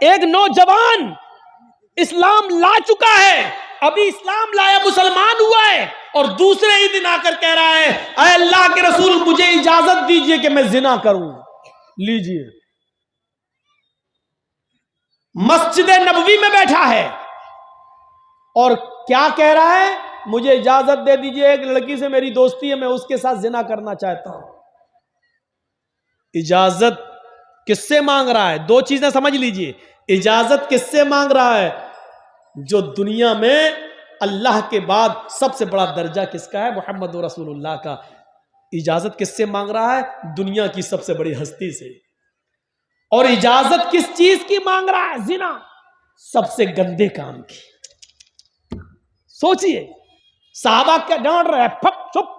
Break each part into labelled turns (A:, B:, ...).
A: ایک نوجوان اسلام لا چکا ہے، ابھی اسلام لایا، مسلمان ہوا ہے، اور دوسرے ہی دن آ کر کہہ رہا ہے اے اللہ کے رسول مجھے اجازت دیجئے کہ میں زنا کروں. لیجئے، مسجد نبوی میں بیٹھا ہے اور کیا کہہ رہا ہے؟ مجھے اجازت دے دیجئے، ایک لڑکی سے میری دوستی ہے، میں اس کے ساتھ زنا کرنا چاہتا ہوں. اجازت کس سے مانگ رہا ہے؟ دو چیزیں سمجھ لیجئے. اجازت کس سے مانگ رہا ہے؟ جو دنیا میں اللہ کے بعد سب سے بڑا درجہ کس کا ہے؟ محمد رسول اللہ کا. اجازت کس سے مانگ رہا ہے؟ دنیا کی سب سے بڑی ہستی سے. اور اجازت کس چیز کی مانگ رہا ہے؟ زنا، سب سے گندے کام کی. سوچئے، صحابہ کیا ڈانٹ رہے ہیں، پھپ چپ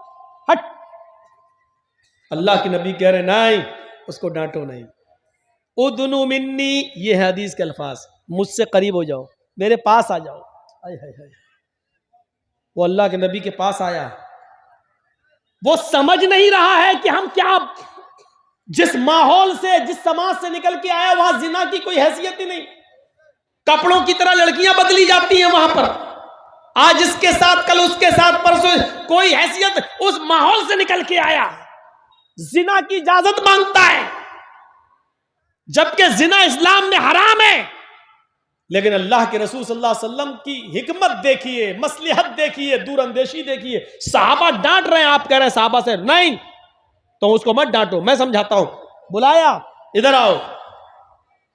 A: ہٹ. اللہ کے نبی کہہ رہے نہیں، اس کو ڈانٹو نہیں. ادنو منی، یہ ہے حدیث کے الفاظ، مجھ سے قریب ہو جاؤ، میرے پاس آ جاؤ. وہ اللہ کے نبی کے پاس آیا. وہ سمجھ نہیں رہا ہے کہ ہم کیا، جس ماحول سے، جس سماج سے نکل کے آیا وہاں زنا کی کوئی حیثیت ہی نہیں. کپڑوں کی طرح لڑکیاں بدلی جاتی ہیں وہاں پر، آج اس کے ساتھ کل اس کے ساتھ پرسوں، کوئی حیثیت. اس ماحول سے نکل کے آیا، زنا کی اجازت مانگتا ہے، جبکہ زنا اسلام میں حرام ہے. لیکن اللہ کے رسول صلی اللہ علیہ وسلم کی حکمت دیکھیے، مصلحت دیکھیے، دور اندیشی دیکھیے. صحابہ ڈانٹ رہے ہیں، آپ کہہ رہے ہیں صحابہ سے نہیں تو اس کو مت ڈانٹو، میں سمجھاتا ہوں. بلایا، ادھر آؤ.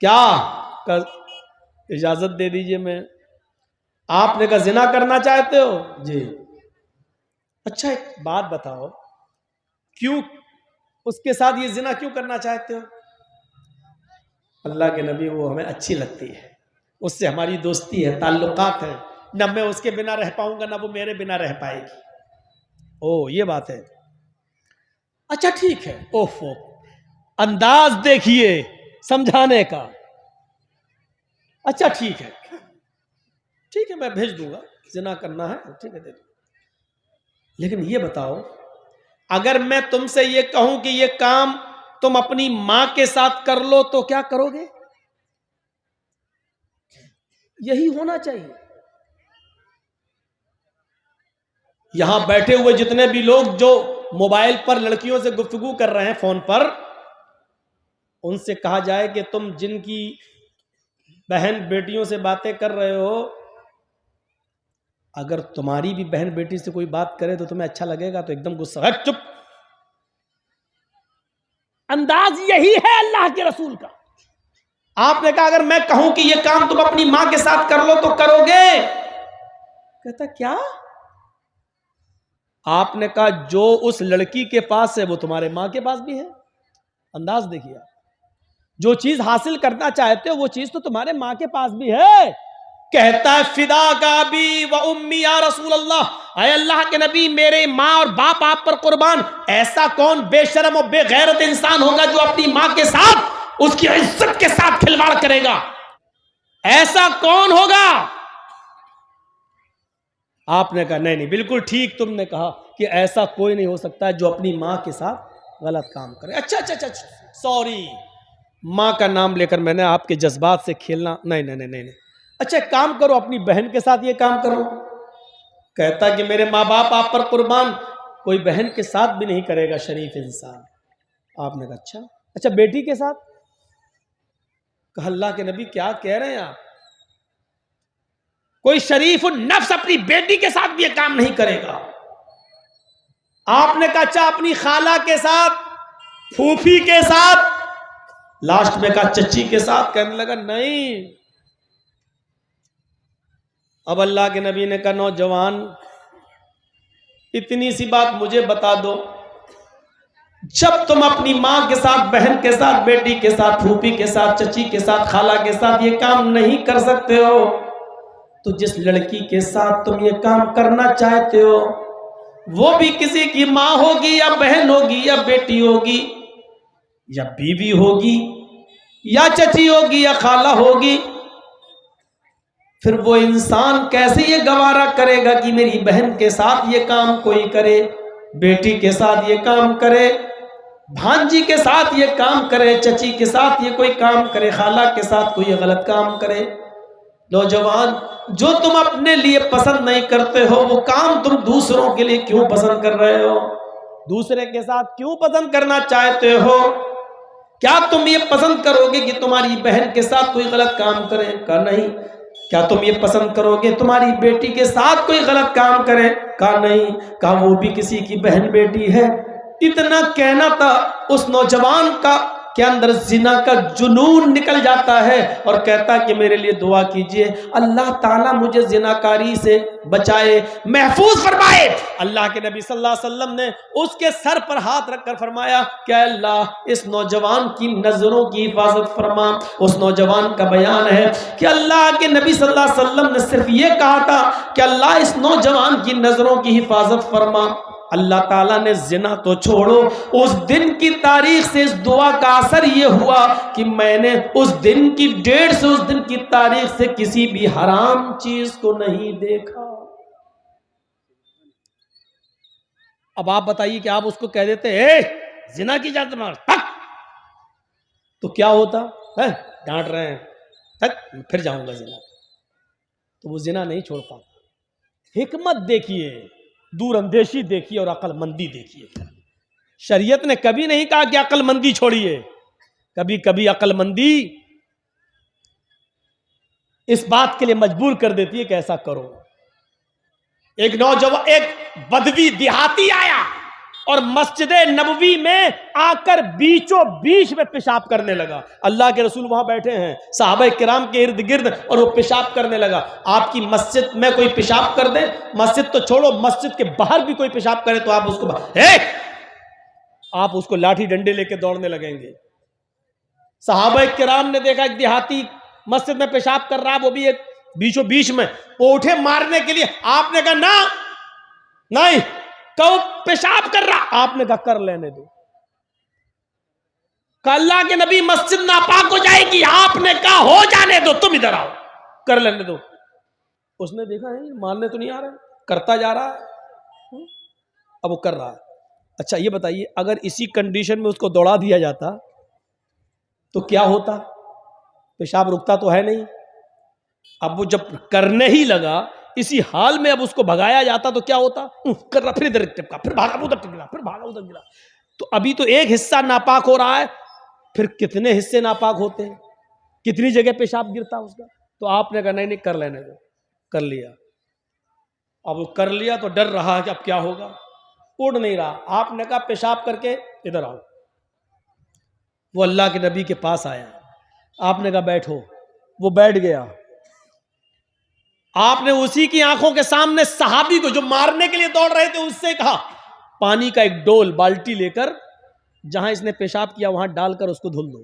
A: کیا اجازت دے دیجئے. میں، آپ نے کہا زنا کرنا چاہتے ہو؟ جی. اچھا ایک بات بتاؤ، کیوں اس کے ساتھ یہ زنا کیوں کرنا چاہتے ہو؟ اللہ کے نبی، وہ ہمیں اچھی لگتی ہے، اس سے ہماری دوستی ہے، تعلقات ہیں، نہ میں اس کے بنا رہ پاؤں گا نہ وہ میرے بنا رہ پائے گی. او یہ بات ہے. اچھا ٹھیک ہے. اوفو، انداز دیکھیے سمجھانے کا. اچھا ٹھیک ہے، ٹھیک ہے، میں بھیج دوں گا، زنا کرنا ہے ٹھیک ہے دے دوں. لیکن یہ بتاؤ، اگر میں تم سے یہ کہوں کہ یہ کام تم اپنی ماں کے ساتھ کر لو تو کیا کرو گے؟ یہی ہونا چاہیے. یہاں بیٹھے ہوئے جتنے بھی لوگ جو موبائل پر لڑکیوں سے گفتگو کر رہے ہیں فون پر، ان سے کہا جائے کہ تم جن کی بہن بیٹیوں سے باتیں کر رہے ہو، اگر تمہاری بھی بہن بیٹی سے کوئی بات کرے تو تمہیں اچھا لگے گا؟ تو ایک دم غصہ، چپ. انداز یہی ہے اللہ کے رسول کا. آپ نے کہا اگر میں کہوں کہ یہ کام تم اپنی ماں کے ساتھ کر لو تو کرو گے؟ کہتا کیا؟ آپ نے کہا جو اس لڑکی کے پاس ہے وہ تمہارے ماں کے پاس بھی ہے. انداز دیکھیے، جو چیز حاصل کرنا چاہتے ہو وہ چیز تو تمہارے ماں کے پاس بھی ہے. کہتا ہے فدا کا ابی و امی یا رسول اللہ، اے اللہ کے نبی میرے ماں اور باپ آپ پر قربان. ایسا کون بے شرم و بے غیرت انسان ہوگا جو اپنی ماں کے ساتھ، اس کی عزت کے ساتھ کھلواڑ کرے گا؟ ایسا کون ہوگا؟ آپ نے کہا نہیں بالکل ٹھیک تم نے کہا کہ ایسا کوئی نہیں ہو سکتا جو اپنی ماں کے ساتھ غلط کام کرے. اچھا سوری، ماں کا نام لے کر میں نے آپ کے جذبات سے کھیلنا نہیں. اچھا ایک کام کرو، اپنی بہن کے ساتھ یہ کام کرو. کہتا کہ میرے ماں باپ آپ پر قربان، کوئی بہن کے ساتھ بھی نہیں کرے گا شریف انسان. آپ نے کہا اچھا بیٹی کے ساتھ؟ کہا اللہ کے نبی کیا کہہ رہے ہیں آپ؟ کوئی شریف النفس اپنی بیٹی کے ساتھ بھی یہ کام نہیں کرے گا. آپ نے کہا اچھا اپنی خالہ کے ساتھ، پھوپھی کے ساتھ، لاسٹ میں کہا چچی کے ساتھ. کہنے لگا نہیں. اب اللہ کے نبی نے کہا نوجوان اتنی سی بات مجھے بتا دو، جب تم اپنی ماں کے ساتھ، بہن کے ساتھ، بیٹی کے ساتھ، پھوپھی کے ساتھ، چچی کے ساتھ، خالہ کے ساتھ یہ کام نہیں کر سکتے ہو، تو جس لڑکی کے ساتھ تم یہ کام کرنا چاہتے ہو وہ بھی کسی کی ماں ہوگی یا بہن ہوگی یا بیٹی ہوگی یا بیوی ہوگی یا چچی ہوگی یا خالہ ہوگی. پھر وہ انسان کیسے یہ گوارا کرے گا کہ میری بہن کے ساتھ یہ کام کوئی کرے، بیٹی کے ساتھ یہ کام کرے؟ بھانجی کے ساتھ یہ کام کرے، چچی کے ساتھ یہ کوئی کام کرے، خالہ کے ساتھ کوئی غلط کام کرے. نوجوان، جو تم اپنے لیے پسند نہیں کرتے ہو وہ کام تم دوسروں کے لیے کیوں پسند کر رہے ہو؟ دوسرے کے ساتھ کیوں پسند کرنا چاہتے ہو؟ کیا تم یہ پسند کرو گے کہ تمہاری بہن کے ساتھ کوئی غلط کام کرے؟ کہا نہیں. کیا تم یہ پسند کرو گے تمہاری بیٹی کے ساتھ کوئی غلط کام کرے؟ کہا نہیں. کہا وہ بھی کسی کی بہن بیٹی ہے. اتنا کہنا تھا، اس نوجوان کا کے اندر زنا کا جنون نکل جاتا ہے اور کہتا کہ میرے لیے دعا کیجئے، اللہ تعالیٰ مجھے زناکاری سے بچائے، محفوظ فرمائے. اللہ کے نبی صلی اللہ علیہ وسلم نے اس کے سر پر ہاتھ رکھ کر فرمایا کہ اللہ اس نوجوان کی نظروں کی حفاظت فرما. اس نوجوان کا بیان ہے کہ اللہ کے نبی صلی اللہ علیہ وسلم نے صرف یہ کہا تھا کہ اللہ اس نوجوان کی نظروں کی حفاظت فرما. اللہ تعالیٰ نے زنا تو چھوڑو، اس دن کی تاریخ سے اس دعا کا اثر یہ ہوا کہ میں نے اس دن کی ڈیٹ سے اس دن کی تاریخ سے کسی بھی حرام چیز کو نہیں دیکھا. اب آپ بتائیے کہ آپ اس کو کہہ دیتے اے زنا کی اجازت مار تو کیا ہوتا؟ ڈانٹ رہے ہیں پھر جاؤں گا زنا، تو وہ زنا نہیں چھوڑ پاتا. حکمت دیکھیے، دور اندیشی دیکھیے اور عقل مندی دیکھیے. شریعت نے کبھی نہیں کہا کہ عقل مندی چھوڑیے. کبھی کبھی عقل مندی اس بات کے لیے مجبور کر دیتی ہے کہ ایسا کرو. ایک نوجوان، ایک بدوی دیہاتی آیا اور مسجد نبوی میں آ کر بیچوں بیچ میں پیشاب کرنے لگا. اللہ کے رسول وہاں بیٹھے ہیں، صحابہ کرام کے ارد گرد، اور وہ پیشاب کرنے لگا. آپ کی مسجد میں کوئی پیشاب کر دے، مسجد تو چھوڑو، مسجد کے باہر بھی کوئی پیشاب کرے تو آپ اس کو لاٹھی ڈنڈے لے کے دوڑنے لگیں گے. صحابہ کرام نے دیکھا ایک دیہاتی مسجد میں پیشاب کر رہا، وہ بھی ایک بیچوں بیچ میں، وہ اٹھے مارنے کے لیے. آپ نے کہا نہیں، کہ پیشاب کر رہا. آپ نے کہا کر لینے دو. کہ اللہ کے نبی مسجد ناپاک ہو جائے گی. آپ نے کہا ہو جانے دو، تم ادھر آؤ، کر لینے دو. اس نے دیکھا ہے ماننے تو نہیں آ رہا، کرتا جا رہا ہے. اب وہ کر رہا ہے. اچھا یہ بتائیے اگر اسی کنڈیشن میں اس کو دوڑا دیا جاتا تو کیا ہوتا؟ پیشاب رکتا تو ہے نہیں. اب وہ جب کرنے ہی لگا اسی حال میں اب اس کو بھگایا جاتا تو کیا ہوتا؟ کر رہا، پھر ادھر ٹپکا، پھر بھاگا ادھر ٹپکا، پھر بھاگا ادھر گرا. تو ابھی تو ایک حصہ ناپاک ہو رہا ہے، پھر کتنے حصے ناپاک ہوتے ہیں، کتنی جگہ پیشاب گرتا اس کا. تو آپ نے کہا نہیں کر لینے دو. کر لیا. اب وہ کر لیا تو ڈر رہا کہ اب کیا ہوگا، اڑ نہیں رہا. آپ نے کہا پیشاب کر کے ادھر آؤ. وہ اللہ کے نبی کے پاس آیا. آپ نے کہا بیٹھو. وہ بیٹھ گیا. آپ نے اسی کی آنکھوں کے سامنے صحابی کو جو مارنے کے لیے دوڑ رہے تھے اس سے کہا پانی کا ایک ڈول بالٹی لے کر جہاں اس نے پیشاب کیا وہاں ڈال کر اس کو دھل دو.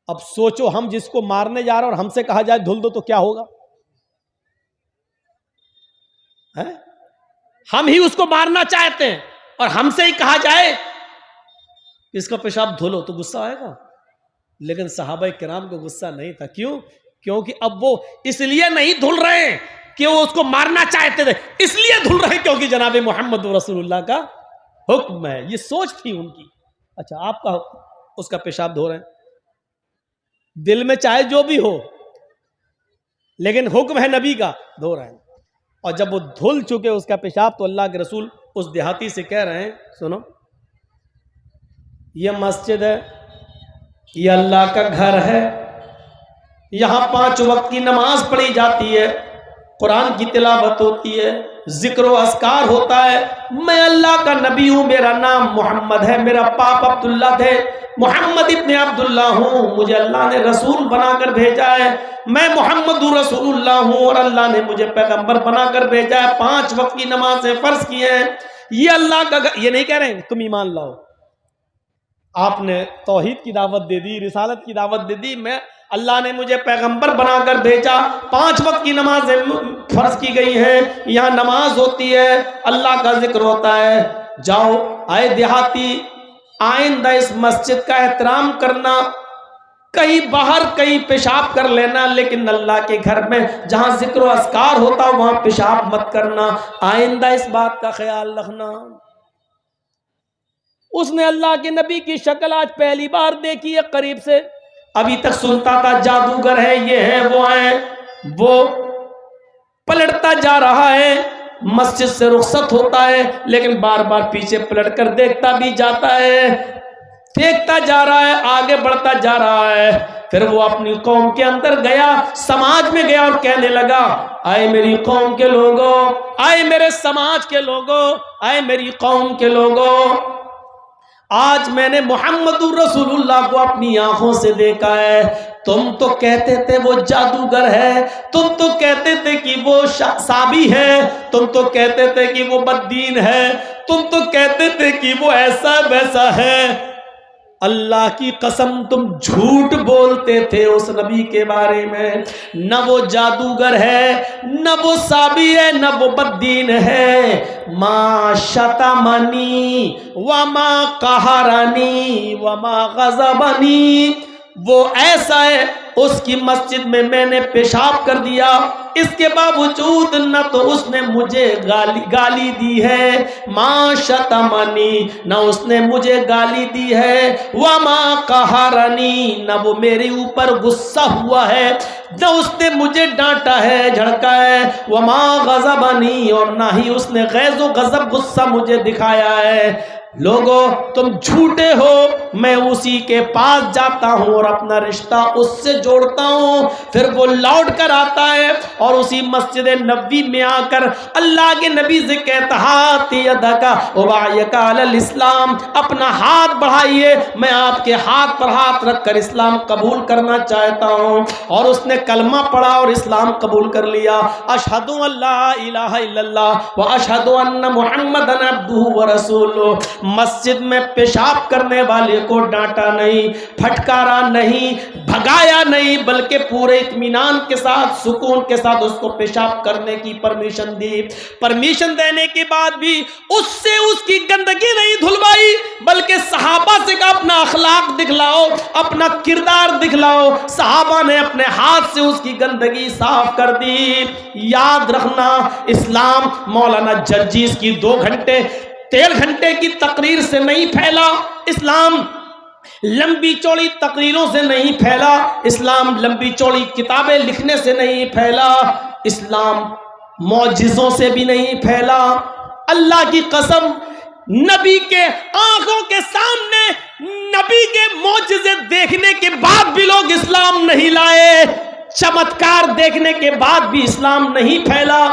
A: اب سوچو ہم جس کو مارنے جا رہے اور ہم سے کہا جائے دھل دو تو کیا ہوگا؟ ہم ہی اس کو مارنا چاہتے ہیں اور ہم سے ہی کہا جائے اس کا پیشاب دھلو تو غصہ آئے گا. لیکن صحابہ کرام کو غصہ نہیں تھا. کیوں؟ کیونکہ اب وہ اس لیے نہیں دھل رہے ہیں کہ وہ اس کو مارنا چاہتے تھے، اس لیے دھل رہے کیونکہ جناب محمد رسول اللہ کا حکم ہے. یہ سوچ تھی ان کی. اچھا آپ کا اس کا پیشاب دھو رہے ہیں، دل میں چاہے جو بھی ہو لیکن حکم ہے نبی کا، دھو رہے ہیں. اور جب وہ دھل چکے اس کا پیشاب تو اللہ کے رسول اس دیہاتی سے کہہ رہے ہیں سنو یہ مسجد ہے، یہ اللہ کا گھر ہے، یہاں 5 وقت کی نماز پڑھی جاتی ہے، قرآن کی تلاوت ہوتی ہے، ذکر و اذکار ہوتا ہے. میں اللہ کا نبی ہوں، میرا نام محمد ہے، میرا باپ عبداللہ تھے، محمد ابن عبداللہ ہوں، مجھے اللہ نے رسول بنا کر بھیجا ہے، میں محمد رسول اللہ ہوں اور اللہ نے مجھے پیغمبر بنا کر بھیجا ہے، 5 وقت کی نمازیں فرض کی ہیں. یہ اللہ کا یہ نہیں کہہ رہے ہیں تم ایمان لاؤ. آپ نے توحید کی دعوت دے دی، رسالت کی دعوت دے دی، میں اللہ نے مجھے پیغمبر بنا کر بھیجا، 5 وقت کی نمازیں فرض کی گئی ہیں، یہاں نماز ہوتی ہے، اللہ کا ذکر ہوتا ہے. جاؤ آئے دیہاتی، آئندہ اس مسجد کا احترام کرنا، کہیں باہر کہیں پیشاب کر لینا لیکن اللہ کے گھر میں جہاں ذکر و اذکار ہوتا وہاں پیشاب مت کرنا، آئندہ اس بات کا خیال رکھنا. اس نے اللہ کے نبی کی شکل آج پہلی بار دیکھی ہے قریب سے. ابھی تک سنتا تھا جادوگر ہے، یہ ہے، وہ ہے. وہ پلٹتا جا رہا ہے، مسجد سے رخصت ہوتا ہے، لیکن بار بار پیچھے پلٹ کر دیکھتا بھی جاتا ہے، دیکھتا جا رہا ہے، آگے بڑھتا جا رہا ہے. پھر وہ اپنی قوم کے اندر گیا، سماج میں گیا اور کہنے لگا، آئے میری قوم کے لوگوں، آئے میرے سماج کے لوگوں، آئے میری قوم کے لوگوں، آج میں نے محمد رسول اللہ کو اپنی آنکھوں سے دیکھا ہے. تم تو کہتے تھے وہ جادوگر ہے، تم تو کہتے تھے کہ وہ صابی ہے، تم تو کہتے تھے کہ وہ بددین ہے، تم تو کہتے تھے کہ وہ ایسا ویسا ہے. اللہ کی قسم تم جھوٹ بولتے تھے اس نبی کے بارے میں. نہ وہ جادوگر ہے، نہ وہ صابی ہے، نہ وہ بددین ہے. ما شتمنی وما قہرنی وما غضبنی، وہ ایسا ہے اس کی مسجد میں میں نے پیشاب کر دیا، اس کے باوجود نہ تو اس نے مجھے گالی دی ہے، ما شتمنی، نہ اس نے مجھے گالی دی ہے، وما قہرنی، نہ وہ میرے اوپر غصہ ہوا ہے، نہ اس نے مجھے ڈانٹا ہے، جھڑکا ہے، وما غضبنی، اور نہ ہی اس نے غیظ و غضب غصہ مجھے دکھایا ہے. لوگو تم جھوٹے ہو، میں اسی کے پاس جاتا ہوں اور اپنا رشتہ اس سے جوڑتا ہوں. پھر وہ لوٹ کر آتا ہے اور اسی مسجد نبوی میں آ کر اللہ کے نبی سے کہتا، ہاتھ یدک ابایک علی الاسلام، اپنا ہاتھ بڑھائیے، میں آپ کے ہاتھ پر ہاتھ رکھ کر اسلام قبول کرنا چاہتا ہوں. اور اس نے کلمہ پڑھا اور اسلام قبول کر لیا. اشہد ان لا الہ الا اللہ و اشہد ان محمدا عبدہ ورسولہ. مسجد میں پیشاب کرنے والے کو ڈانٹا نہیں، پھٹکارا نہیں، بھگایا نہیں، بلکہ پورے اطمینان کے ساتھ، سکون کے ساتھ اس کو پیشاب کرنے کی پرمیشن دی. پرمیشن دینے کے بعد بھی اس سے اس کی گندگی نہیں دھلوائی، بلکہ صحابہ سے کہا اپنا اخلاق دکھلاؤ، اپنا کردار دکھلاؤ. صحابہ نے اپنے ہاتھ سے اس کی گندگی صاف کر دی. یاد رکھنا، اسلام مولانا جرجیز کی 3 گھنٹے کی تقریر سے نہیں پھیلا، اسلام لمبی چوڑی تقریروں سے نہیں پھیلا، اسلام لمبی چوڑی کتابیں لکھنے سے نہیں پھیلا، اسلام معجزوں سے بھی نہیں پھیلا. اللہ کی قسم، نبی کے آنکھوں کے سامنے نبی کے معجزے دیکھنے کے بعد بھی لوگ اسلام نہیں لائے، چمتکار دیکھنے کے بعد بھی اسلام نہیں پھیلا.